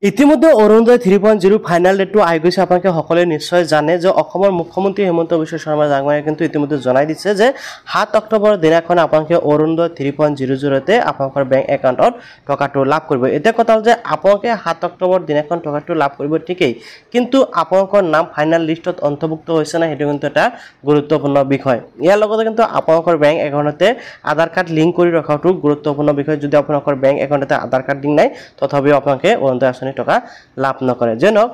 ইতিমধ্যে অৰুণোদয় 3.0 ফাইনাল ডেটটো আহি গৈছে। আপোনালোকে সকলোৱে নিশ্চয় জানে যে অসমৰ মুখ্যমন্ত্ৰী হেমন্ত বিশ্ব শৰ্মা ডাঙৰীয়াই কিন্তু ইতিমধ্যে জনাই দিছে যে 7 অক্টোবৰৰ দিনাখন আপোনালোকে অৰুণোদয় 3.0 জৰিয়তে আপোনালোকৰ বেংক একাউণ্টত টকাটো লাভ কৰিব। এটা কথা হ'ল যে আপোনালোকে 7 অক্টোবৰ দিনাখন টকাটো লাভ কৰিব ঠিকই, কিন্তু আপোনালোকৰ নাম ফাইনাল লিষ্টত অন্তৰ্ভুক্ত হৈছে না সেইটো কিন্তু এটা গুৰুত্বপূৰ্ণ বিষয়। ইয়াৰ লগতে কিন্তু আপোনালোকৰ বেংক একাউণ্টতে আধাৰ কাৰ্ড লিংক কৰি ৰখাটো গুৰুত্বপূৰ্ণ বিষয়। যদি আপোনালোকৰ বেংক একাউণ্টতে আধাৰ কাৰ্ড লিংক নাই তথাপিও আপোনালোকে অৰুণোদয় আঁচনি টকা লাভ নকৰে। যেনক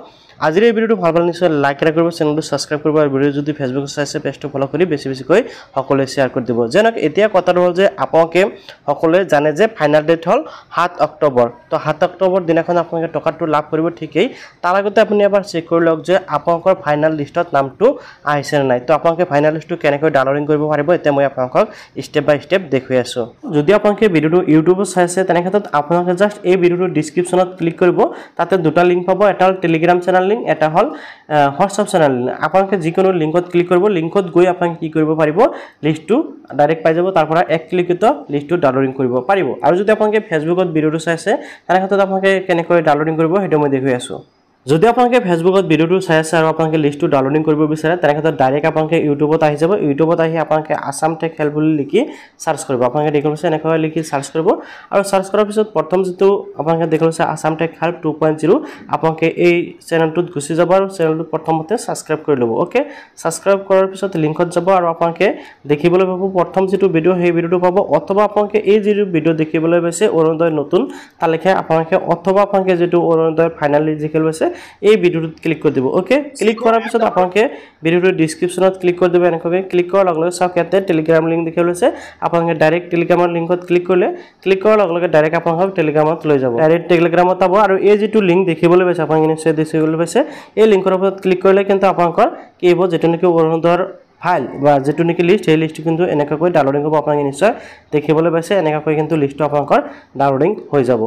আজিৰ এই ভিডিওটো ভাল নিশ্চয় লাইক কৰিব, চেনেলটো সাবস্ক্ৰাইব কৰিব আৰু ভিডিও যদি ফেসবুক চাইছে পেজটো ফলো কৰি বেছিকৈ সকলোৱে শেয়াৰ কৰি দিব। যেনক এতিয়া কথাটো হ'ল যে আপোনালোকে সকলোৱে জানে যে ফাইনাল ডেট হ'ল 7 অক্টোবৰ। তো 7 অক্টোবৰ দিনাখন আপোনালোকে টকাটো লাভ কৰিব ঠিকই, তাৰ আগতে আপুনি এবাৰ চেক কৰি লওক যে আপোনালোকৰ ফাইনাল লিষ্টত নামটো আহিছে নে নাই। তো আপোনালোকে ফাইনাল লিষ্টটো কেনেকৈ ডাউনলোডিং কৰিব পাৰিব এতিয়া মই আপোনালোকক স্টেপ বাই স্টেপ দেখুৱাই আছো। যদি আপোনালোকে ভিডিওটো ইউটিউবত চাইছে তেনে ক্ষেত্ৰত আপোনালোকে জাস্ট এই ভিডিওটোৰ ডেসক্ৰিপচনত ক্লিক কৰিব, তাতে দুটা লিংক পাব, এটা হ'ল টেলিগ্ৰাম চেনেল লিংক, এটা হ'ল হোৱাটছআপ চেনেল লিংক। আপোনালোকে যিকোনো লিংকত ক্লিক কৰিব, লিংকত গৈ আপোনালোকে কি কৰিব পাৰিব লিষ্টটো ডাইৰেক্ট পাই যাব, তাৰ পৰা এক ক্লিকত লিষ্টটো ডাউনলোডিং কৰিব পাৰিব। আৰু যদি আপোনালোকে ফেসবুকত ভিডিওটো চাইছে তেনে ক্ষেত্ৰত আপোনালোকে কেনেকৈ ডাউনলোডিং কৰিব সেইটো মই দেখুৱাই আছো। যদি আপোনালোকে ফেসবুকত ভিডিওটো চাই আছে আৰু আপোনালোকে লিষ্টটো ডাউনলোডিং কৰিব বিচাৰে তেনে ক্ষেত্ৰত ডাইৰেক্ট আপোনালোকে ইউটিউবত আহি যাব। ইউটিউবত আহি আপোনালোকে আসাম টেক হেল্প বুলি লিখি সাৰ্চ কৰিব। আপোনালোকে দেখিছে এনেকৈ লিখি সাৰ্চ কৰিব আৰু সাৰ্চ কৰাৰ পিছত প্ৰথম যেটো আপোনালোকে দেখিছে আসাম টেক হেল্প 2.0 আপোনালোকে এই চেনেলটোত গুচি যাব আৰু চেনেলটো প্ৰথমতে সাবস্ক্ৰাইব কৰি ল'ব। ওকে, সাবস্ক্ৰাইব কৰাৰ পিছত লিংকত যাব আৰু আপোনালোকে দেখিবলৈ পাব প্ৰথম যেটো ভিডিও সেই ভিডিওটো পাব, অথবা আপোনালোকে এই যেটো ভিডিও দেখিবলৈ পাইছে অৰুণোদয় নতুন তালিকা আপোনালোকে, অথবা আপোনালোকে যেটো অৰুণোদয় ফাইনাল লিজিকেল হৈছে এই ভিডিওটোত ক্লিক কৰি দিব। ওকে, ক্লিক কৰাৰ পিছত আপোনালোকে ভিডিওটোৰ ডেসক্ৰিপচনত ক্লিক কৰি দিব। এনেকৈ ক্লিক কৰাৰ লগে লগে চাওক ইয়াতে টেলিগ্ৰাম লিংক দেখিবলৈ পাইছে, আপোনালোকে ডাইৰেক্ট টেলিগ্ৰামৰ লিংকত ক্লিক কৰিলে ক্লিক কৰাৰ লগে লগে ডাইৰেক্ট আপোনালোকক টেলিগ্ৰামত লৈ যাব। ডাইৰেক্ট টেলিগ্ৰামত পাব আৰু এই যেটো লিংক দেখিবলৈ পাইছে আপোনালোকে নিশ্চয় দেখিবলৈ পাইছে, এই লিংকৰ ওপৰত ক্লিক কৰিলে কিন্তু আপোনালোকৰ কি হ'ব যেটো নেকি অৰুণোদয়ৰ ফাইল বা যেটো নেকি লিষ্ট সেই লিষ্টটো কিন্তু এনেকৈ ডাউনলোডিং হ'ব। আপোনালোকে নিশ্চয় দেখিবলৈ পাইছে এনেকৈ কিন্তু লিষ্টটো আপোনালোকৰ ডাউনলোডিং হৈ যাব।